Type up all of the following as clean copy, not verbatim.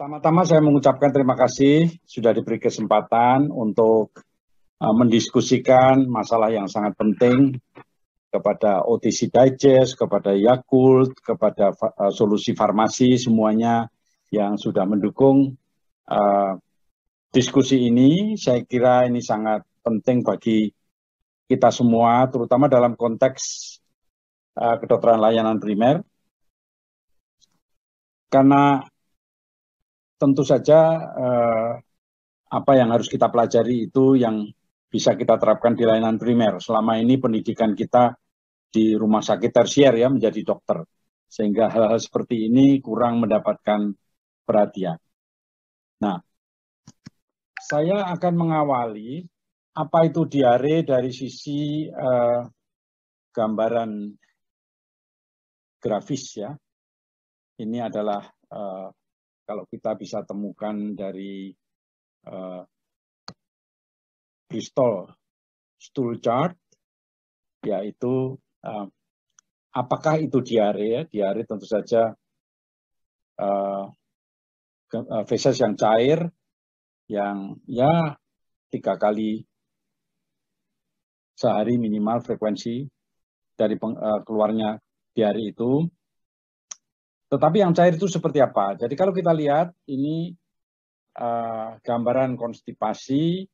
Pertama-tama saya mengucapkan terima kasih sudah diberi kesempatan untuk mendiskusikan masalah yang sangat penting kepada OTC Digest, kepada Yakult, kepada Solusi Farmasi, semuanya yang sudah mendukung diskusi ini. Saya kira ini sangat penting bagi kita semua, terutama dalam konteks kedokteran layanan primer, karena tentu saja apa yang harus kita pelajari itu yang bisa kita terapkan di layanan primer. Selama ini pendidikan kita di rumah sakit tersier ya menjadi dokter, sehingga hal-hal seperti ini kurang mendapatkan perhatian. Nah, saya akan mengawali apa itu diare dari sisi gambaran grafis ya. Ini adalah kalau kita bisa temukan dari Bristol Stool Chart, yaitu apakah itu diare ya? Diare tentu saja feses yang cair, yang ya 3 kali sehari minimal frekuensi dari keluarnya diare itu. Tetapi yang cair itu seperti apa? Jadi kalau kita lihat ini gambaran konstipasi,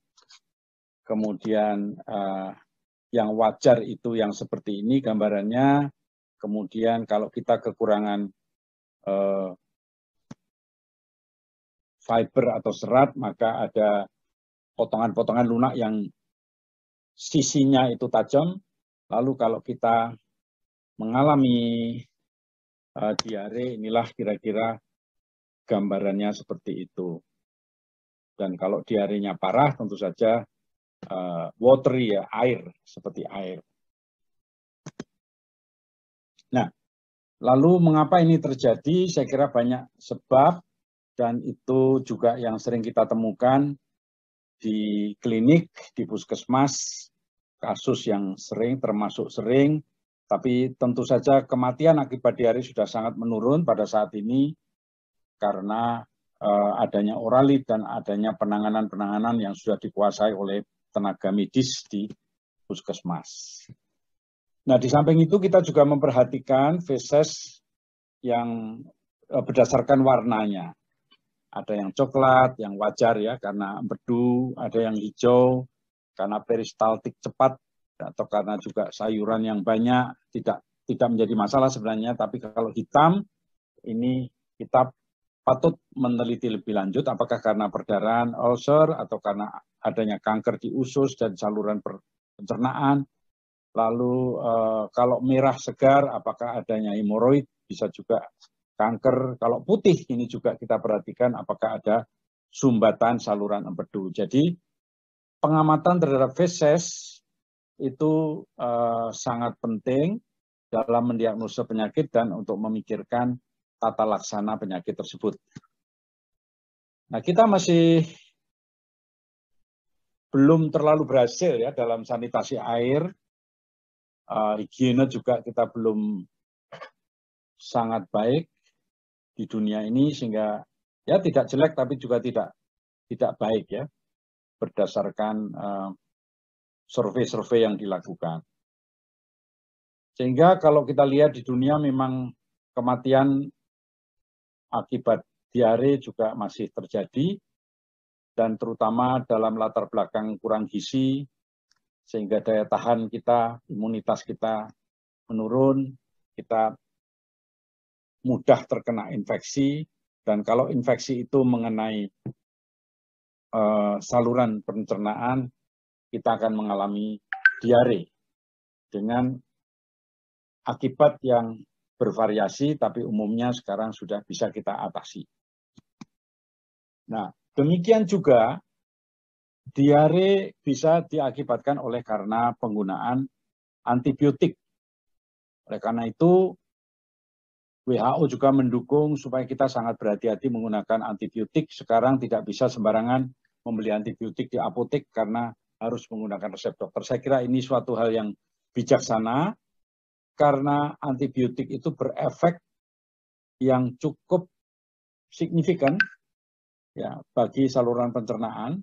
kemudian yang wajar itu yang seperti ini gambarannya, kemudian kalau kita kekurangan fiber atau serat, maka ada potongan-potongan lunak yang sisinya itu tajam. Lalu kalau kita mengalami diare, inilah kira-kira gambarannya seperti itu. Dan kalau diarenya parah, tentu saja watery ya, air, seperti air. Nah, lalu mengapa ini terjadi? Saya kira banyak sebab, dan itu juga yang sering kita temukan di klinik, di puskesmas, kasus yang sering, termasuk sering, tapi tentu saja kematian akibat diare sudah sangat menurun pada saat ini karena adanya oralit dan adanya penanganan-penanganan yang sudah dikuasai oleh tenaga medis di puskesmas. Nah, di samping itu kita juga memperhatikan feses yang berdasarkan warnanya. Ada yang coklat, yang wajar ya karena empedu, ada yang hijau karena peristaltik cepat, atau karena juga sayuran yang banyak, tidak menjadi masalah sebenarnya, tapi kalau hitam ini kita patut meneliti lebih lanjut apakah karena perdarahan, ulcer, atau karena adanya kanker di usus dan saluran pencernaan. Lalu kalau merah segar apakah adanya hemoroid, bisa juga kanker. Kalau putih ini juga kita perhatikan apakah ada sumbatan saluran empedu. Jadi pengamatan terhadap feses itu sangat penting dalam mendiagnosa penyakit dan untuk memikirkan tata laksana penyakit tersebut. Nah, kita masih belum terlalu berhasil ya dalam sanitasi air, higiene juga kita belum sangat baik di dunia ini, sehingga ya tidak jelek tapi juga tidak baik ya berdasarkan survei-survei yang dilakukan. Sehingga kalau kita lihat di dunia memang kematian akibat diare juga masih terjadi, dan terutama dalam latar belakang kurang gizi, sehingga daya tahan kita, imunitas kita menurun, kita mudah terkena infeksi, dan kalau infeksi itu mengenai saluran pencernaan, kita akan mengalami diare dengan akibat yang bervariasi, tapi umumnya sekarang sudah bisa kita atasi. Nah, demikian juga diare bisa diakibatkan oleh karena penggunaan antibiotik. Oleh karena itu, WHO juga mendukung supaya kita sangat berhati-hati menggunakan antibiotik. Sekarang tidak bisa sembarangan membeli antibiotik di apotek karena harus menggunakan resep dokter. Saya kira ini suatu hal yang bijaksana karena antibiotik itu berefek yang cukup signifikan ya bagi saluran pencernaan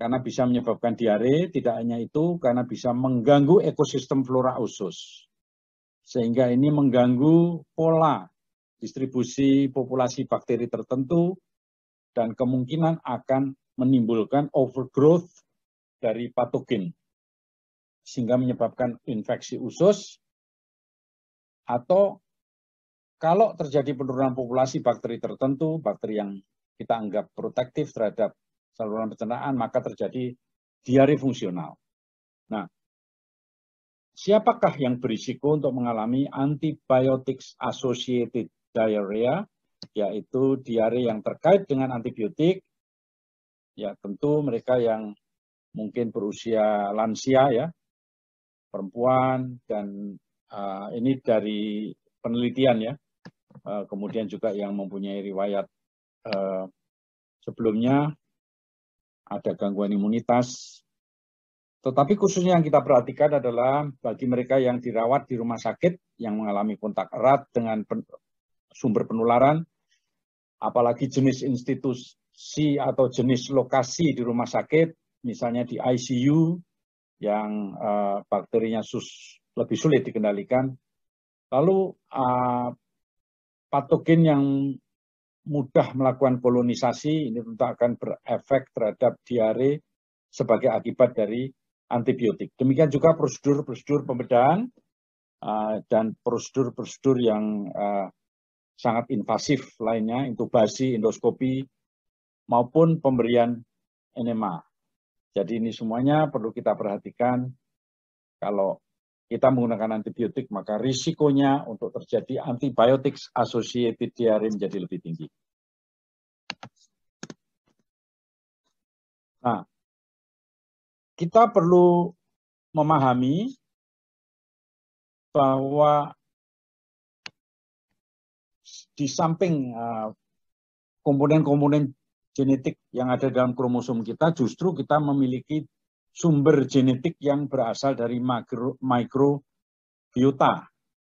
karena bisa menyebabkan diare, tidak hanya itu karena bisa mengganggu ekosistem flora usus. Sehingga ini mengganggu pola distribusi populasi bakteri tertentu dan kemungkinan akan menimbulkan overgrowth dari patogen sehingga menyebabkan infeksi usus atau kalau terjadi penurunan populasi bakteri tertentu, bakteri yang kita anggap protektif terhadap saluran pencernaan, maka terjadi diare fungsional. Nah, siapakah yang berisiko untuk mengalami antibiotics associated diarrhea, yaitu diare yang terkait dengan antibiotik? Ya, tentu mereka yang mungkin berusia lansia, ya, perempuan, dan ini dari penelitian, ya. Kemudian juga yang mempunyai riwayat sebelumnya ada gangguan imunitas. Tetapi khususnya yang kita perhatikan adalah bagi mereka yang dirawat di rumah sakit yang mengalami kontak erat dengan sumber penularan, apalagi jenis institusi atau jenis lokasi di rumah sakit, misalnya di ICU yang bakterinya lebih sulit dikendalikan. Lalu patogen yang mudah melakukan kolonisasi ini tentu akan berefek terhadap diare sebagai akibat dari antibiotik. Demikian juga prosedur-prosedur pembedahan dan prosedur-prosedur yang sangat invasif lainnya, intubasi, endoskopi, maupun pemberian enema. Jadi ini semuanya perlu kita perhatikan. Kalau kita menggunakan antibiotik, maka risikonya untuk terjadi antibiotics associated diare menjadi lebih tinggi. Nah, kita perlu memahami bahwa di samping komponen-komponen genetik yang ada dalam kromosom kita, justru kita memiliki sumber genetik yang berasal dari microbiota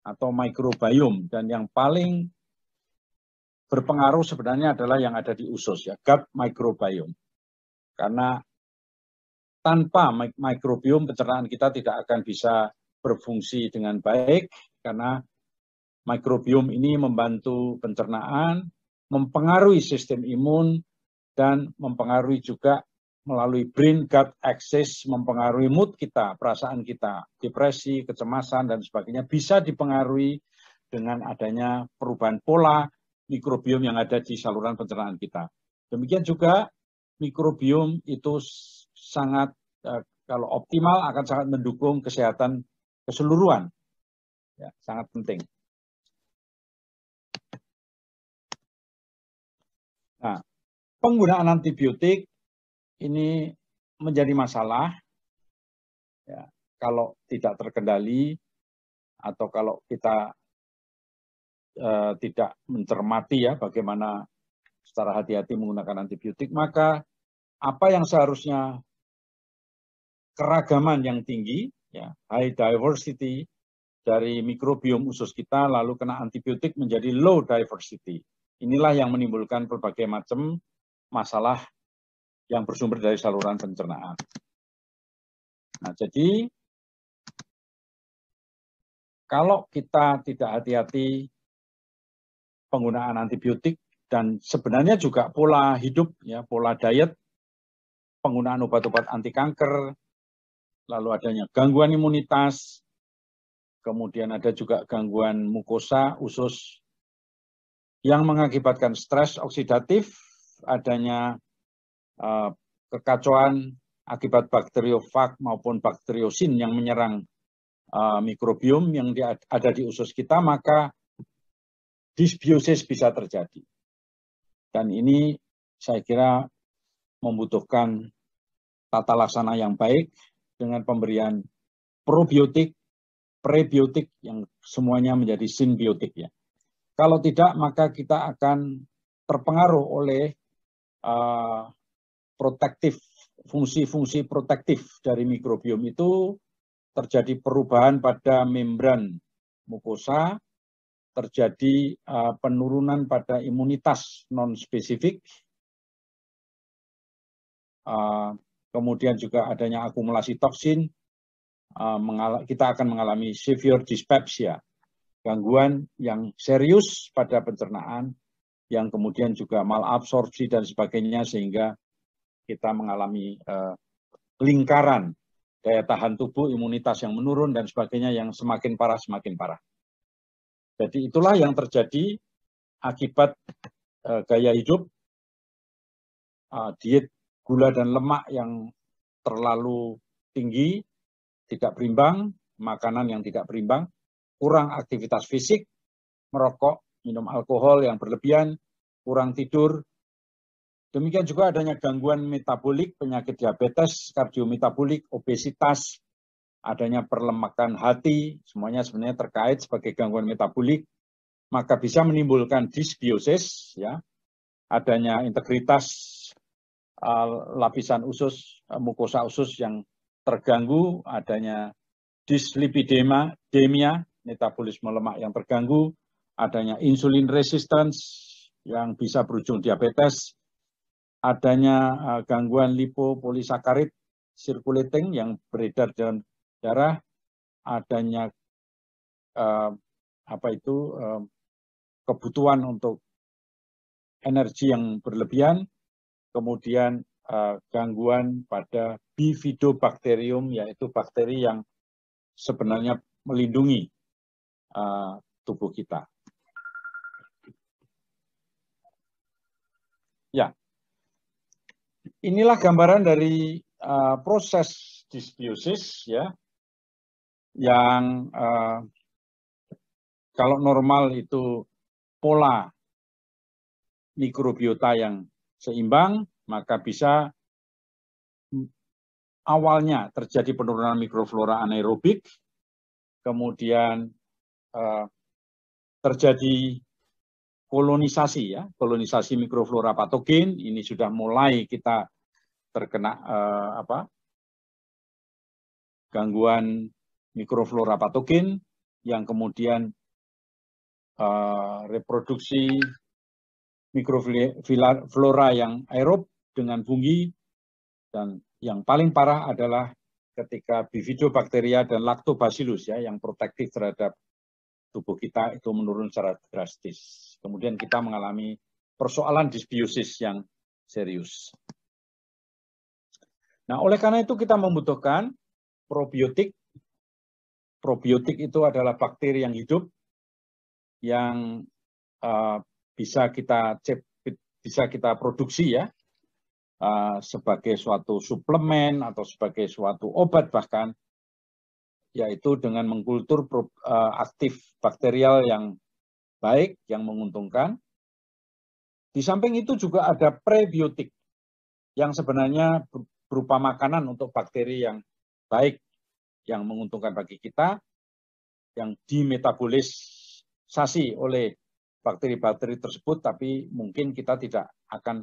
atau microbiome, dan yang paling berpengaruh sebenarnya adalah yang ada di usus, ya, gut microbiome. Karena tanpa microbiome pencernaan kita tidak akan bisa berfungsi dengan baik, karena microbiome ini membantu pencernaan, mempengaruhi sistem imun, dan mempengaruhi juga melalui brain-gut axis, mempengaruhi mood kita, perasaan kita, depresi, kecemasan, dan sebagainya, bisa dipengaruhi dengan adanya perubahan pola mikrobiom yang ada di saluran pencernaan kita. Demikian juga mikrobiom itu sangat, kalau optimal, akan sangat mendukung kesehatan keseluruhan. Ya, sangat penting. Nah, penggunaan antibiotik ini menjadi masalah ya, kalau tidak terkendali atau kalau kita tidak mencermati, ya, bagaimana secara hati-hati menggunakan antibiotik, maka apa yang seharusnya keragaman yang tinggi, ya, high diversity dari mikrobiom usus kita, lalu kena antibiotik menjadi low diversity. Inilah yang menimbulkan berbagai macam masalah yang bersumber dari saluran pencernaan. Nah, jadi kalau kita tidak hati-hati penggunaan antibiotik dan sebenarnya juga pola hidup, ya, pola diet, penggunaan obat-obat anti kanker, lalu adanya gangguan imunitas, kemudian ada juga gangguan mukosa usus yang mengakibatkan stres oksidatif, adanya kekacauan akibat bakteriofag maupun bakteriosin yang menyerang mikrobiom yang ada di usus kita, maka disbiosis bisa terjadi. Dan ini saya kira membutuhkan tata laksana yang baik dengan pemberian probiotik, prebiotik yang semuanya menjadi simbiotik, ya. Kalau tidak, maka kita akan terpengaruh oleh protektif, fungsi-fungsi protektif dari mikrobiom itu, terjadi perubahan pada membran mukosa, terjadi penurunan pada imunitas non-spesifik, kemudian juga adanya akumulasi toksin, kita akan mengalami severe dyspepsia, gangguan yang serius pada pencernaan, yang kemudian juga malabsorpsi dan sebagainya, sehingga kita mengalami lingkaran daya tahan tubuh, imunitas yang menurun, dan sebagainya, yang semakin parah, semakin parah. Jadi itulah yang terjadi akibat gaya hidup, diet gula dan lemak yang terlalu tinggi, tidak berimbang, makanan yang tidak berimbang, kurang aktivitas fisik, merokok, minum alkohol yang berlebihan, kurang tidur. Demikian juga adanya gangguan metabolik, penyakit diabetes, kardiometabolik, obesitas, adanya perlemakan hati, semuanya sebenarnya terkait sebagai gangguan metabolik, maka bisa menimbulkan dysbiosis, ya, adanya integritas lapisan usus, mukosa usus yang terganggu, adanya dyslipidemia, metabolisme lemak yang terganggu, adanya insulin resistance yang bisa berujung diabetes, adanya gangguan lipopolisakarid circulating yang beredar dalam darah, adanya kebutuhan untuk energi yang berlebihan, kemudian gangguan pada bifidobakterium, yaitu bakteri yang sebenarnya melindungi tubuh kita. Ya, inilah gambaran dari proses dysbiosis, ya, yang kalau normal itu pola mikrobiota yang seimbang, maka bisa awalnya terjadi penurunan mikroflora anaerobik, kemudian terjadi kolonisasi, ya, kolonisasi mikroflora patogen. Ini sudah mulai kita terkena gangguan mikroflora patogen, yang kemudian reproduksi mikroflora yang aerob dengan funggi, dan yang paling parah adalah ketika bifidobakteria dan lactobacillus, ya, yang protektif terhadap tubuh kita itu menurun secara drastis. Kemudian kita mengalami persoalan dysbiosis yang serius. Nah, oleh karena itu kita membutuhkan probiotik. Probiotik itu adalah bakteri yang hidup yang bisa kita produksi, ya, sebagai suatu suplemen atau sebagai suatu obat bahkan, yaitu dengan mengkultur aktif bakterial yang baik, yang menguntungkan. Di samping itu juga ada prebiotik yang sebenarnya berupa makanan untuk bakteri yang baik, yang menguntungkan bagi kita, yang dimetabolisasi oleh bakteri-bakteri tersebut, tapi mungkin kita tidak akan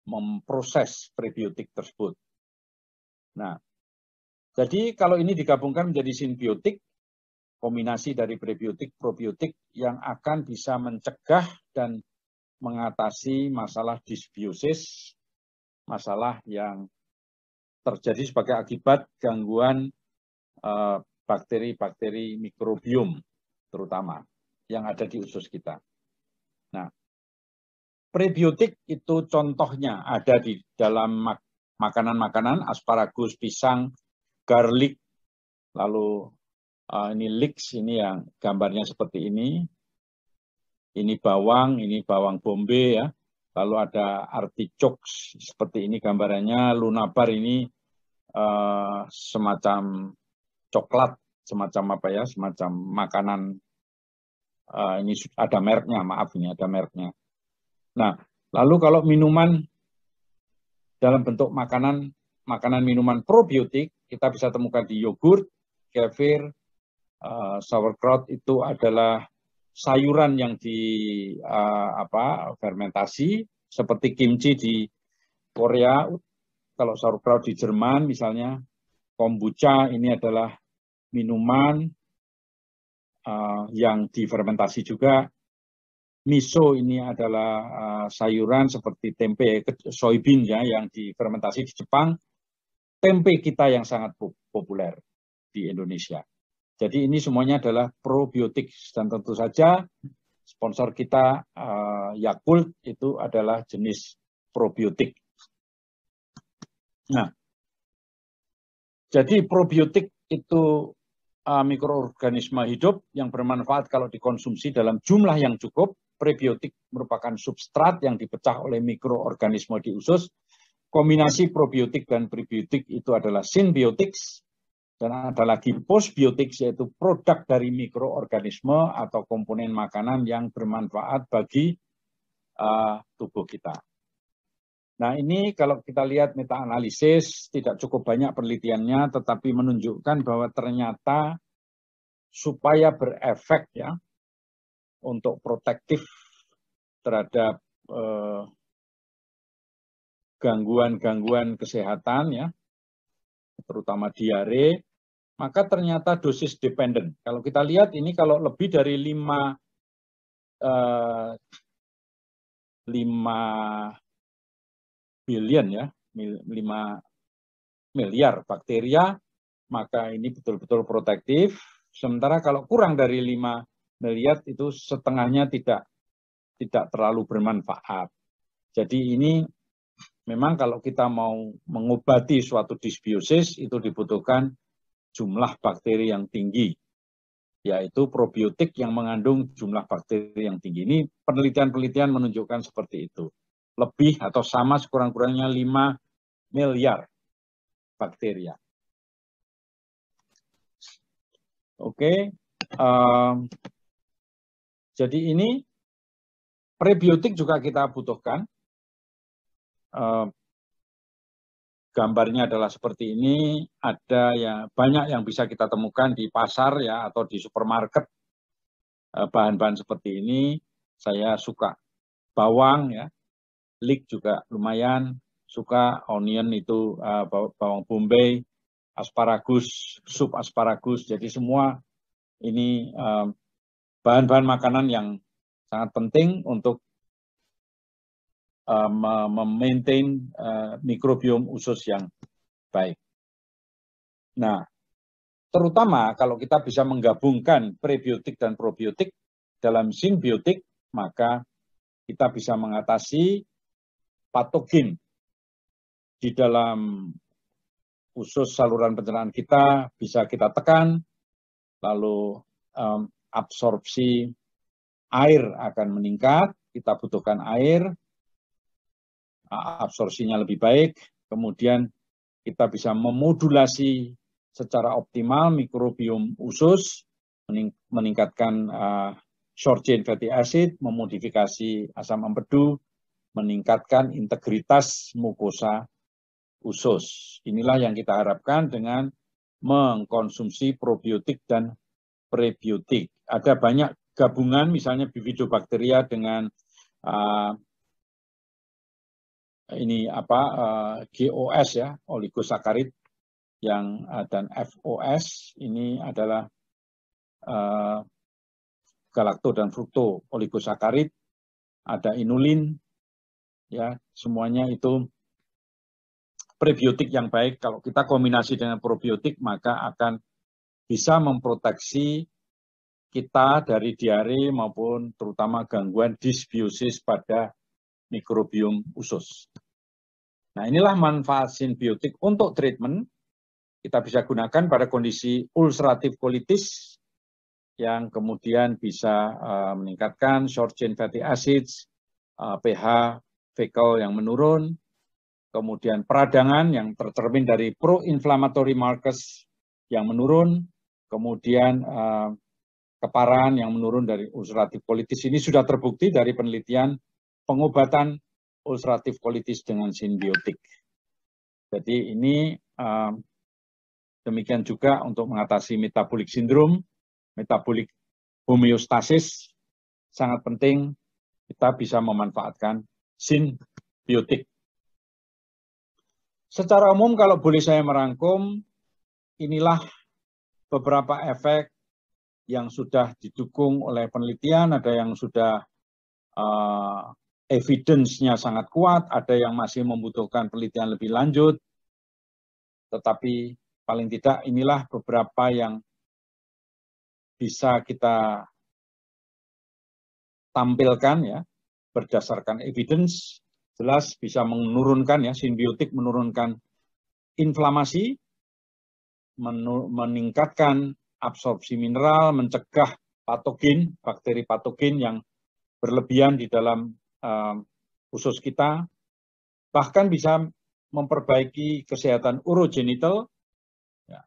memproses prebiotik tersebut. Nah, jadi kalau ini digabungkan menjadi simbiotik, kombinasi dari prebiotik, probiotik yang akan bisa mencegah dan mengatasi masalah dysbiosis, masalah yang terjadi sebagai akibat gangguan bakteri-bakteri mikrobiom terutama yang ada di usus kita. Nah, prebiotik itu contohnya ada di dalam makanan-makanan, asparagus, pisang, garlic, lalu ini leeks, ini yang gambarnya seperti ini. Ini bawang bombay, ya. Lalu ada artichokes seperti ini gambarannya, lunabar ini semacam coklat, semacam apa ya, semacam makanan. Ini ada mereknya, maaf, ini ada mereknya. Nah, lalu kalau minuman dalam bentuk makanan minuman probiotik, kita bisa temukan di yogurt, kefir, sauerkraut itu adalah sayuran yang fermentasi, seperti kimchi di Korea, kalau sauerkraut di Jerman misalnya, kombucha ini adalah minuman yang difermentasi juga. miso ini adalah sayuran seperti tempe soybean ya yang difermentasi di Jepang, tempe kita yang sangat populer di Indonesia. Jadi ini semuanya adalah probiotik dan tentu saja sponsor kita Yakult itu adalah jenis probiotik. Nah, jadi probiotik itu mikroorganisme hidup yang bermanfaat kalau dikonsumsi dalam jumlah yang cukup. Prebiotik merupakan substrat yang dipecah oleh mikroorganisme di usus. Kombinasi probiotik dan prebiotik itu adalah symbiotics. Dan ada lagi postbiotik, yaitu produk dari mikroorganisme atau komponen makanan yang bermanfaat bagi tubuh kita. Nah ini kalau kita lihat meta-analisis, tidak cukup banyak penelitiannya, tetapi menunjukkan bahwa ternyata supaya berefek ya, untuk protektif terhadap gangguan-gangguan kesehatan ya, terutama diare, maka ternyata dosis dependent. Kalau kita lihat ini kalau lebih dari 5 billion ya, 5 miliar bakteria, maka ini betul-betul protektif. Sementara kalau kurang dari 5 miliar itu setengahnya tidak terlalu bermanfaat. Jadi ini memang kalau kita mau mengobati suatu disbiosis itu dibutuhkan jumlah bakteri yang tinggi, yaitu probiotik yang mengandung jumlah bakteri yang tinggi. Ini penelitian-penelitian menunjukkan seperti itu. Lebih atau sama sekurang-kurangnya 5 miliar bakteria. Oke. Jadi ini prebiotik juga kita butuhkan. Gambarnya adalah seperti ini. Ada ya banyak yang bisa kita temukan di pasar ya atau di supermarket. Bahan-bahan seperti ini. Saya suka bawang ya, leek juga lumayan. Suka onion itu bawang bombay, asparagus, sup asparagus. Jadi semua ini bahan-bahan makanan yang sangat penting untuk memaintain mikrobiom usus yang baik. Nah, terutama kalau kita bisa menggabungkan prebiotik dan probiotik dalam simbiotik, maka kita bisa mengatasi patogen di dalam usus saluran pencernaan kita, bisa kita tekan, lalu absorpsi air akan meningkat, kita butuhkan air, absorpsinya lebih baik, kemudian kita bisa memodulasi secara optimal mikrobiom usus, meningkatkan short chain fatty acid, memodifikasi asam empedu, meningkatkan integritas mukosa usus. Inilah yang kita harapkan dengan mengkonsumsi probiotik dan prebiotik. Ada banyak gabungan, misalnya bifidobakteria dengan GOS ya, oligosakarid yang dan FOS ini adalah galakto dan frukto oligosakarid, ada inulin ya, semuanya itu prebiotik yang baik. Kalau kita kombinasi dengan probiotik maka akan bisa memproteksi kita dari diare maupun terutama gangguan disbiosis pada mikrobiom usus. Nah, inilah manfaat simbiotik untuk treatment. Kita bisa gunakan pada kondisi ulceratif colitis yang kemudian bisa meningkatkan short chain fatty acids, pH fecal yang menurun, kemudian peradangan yang tercermin dari pro-inflammatory markers yang menurun, kemudian keparahan yang menurun dari ulceratif colitis. Ini sudah terbukti dari penelitian pengobatan ulceratif colitis dengan simbiotik. Jadi ini demikian juga untuk mengatasi metabolic syndrome, metabolic homeostasis, sangat penting kita bisa memanfaatkan simbiotik. Secara umum kalau boleh saya merangkum, inilah beberapa efek yang sudah didukung oleh penelitian, ada yang sudah evidence-nya sangat kuat, ada yang masih membutuhkan penelitian lebih lanjut, tetapi paling tidak inilah beberapa yang bisa kita tampilkan ya, berdasarkan evidence, jelas bisa menurunkan ya, simbiotik menurunkan inflamasi, meningkatkan absorpsi mineral, mencegah patogen, bakteri patogen yang berlebihan di dalam usus kita, bahkan bisa memperbaiki kesehatan urogenital, ya,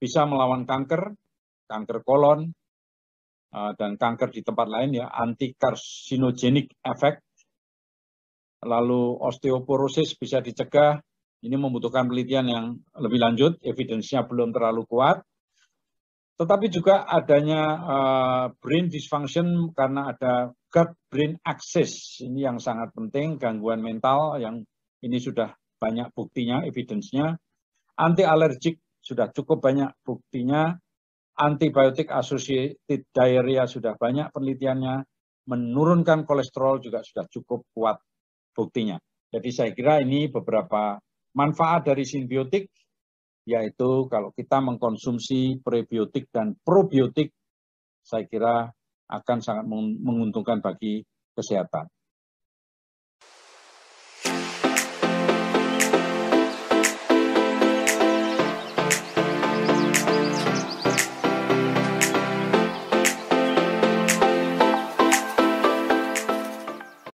bisa melawan kanker, kanker kolon, dan kanker di tempat lain ya, anti-carcinogenic effect, lalu osteoporosis bisa dicegah. Ini membutuhkan penelitian yang lebih lanjut, evidence-nya belum terlalu kuat. Tetapi juga adanya brain dysfunction karena ada gut-brain axis. Ini yang sangat penting, gangguan mental yang ini sudah banyak buktinya, evidence-nya. Anti-alergik sudah cukup banyak buktinya. Antibiotic associated diarrhea sudah banyak penelitiannya. Menurunkan kolesterol juga sudah cukup kuat buktinya. Jadi saya kira ini beberapa manfaat dari simbiotik, yaitu kalau kita mengkonsumsi prebiotik dan probiotik, saya kira akan sangat menguntungkan bagi kesehatan.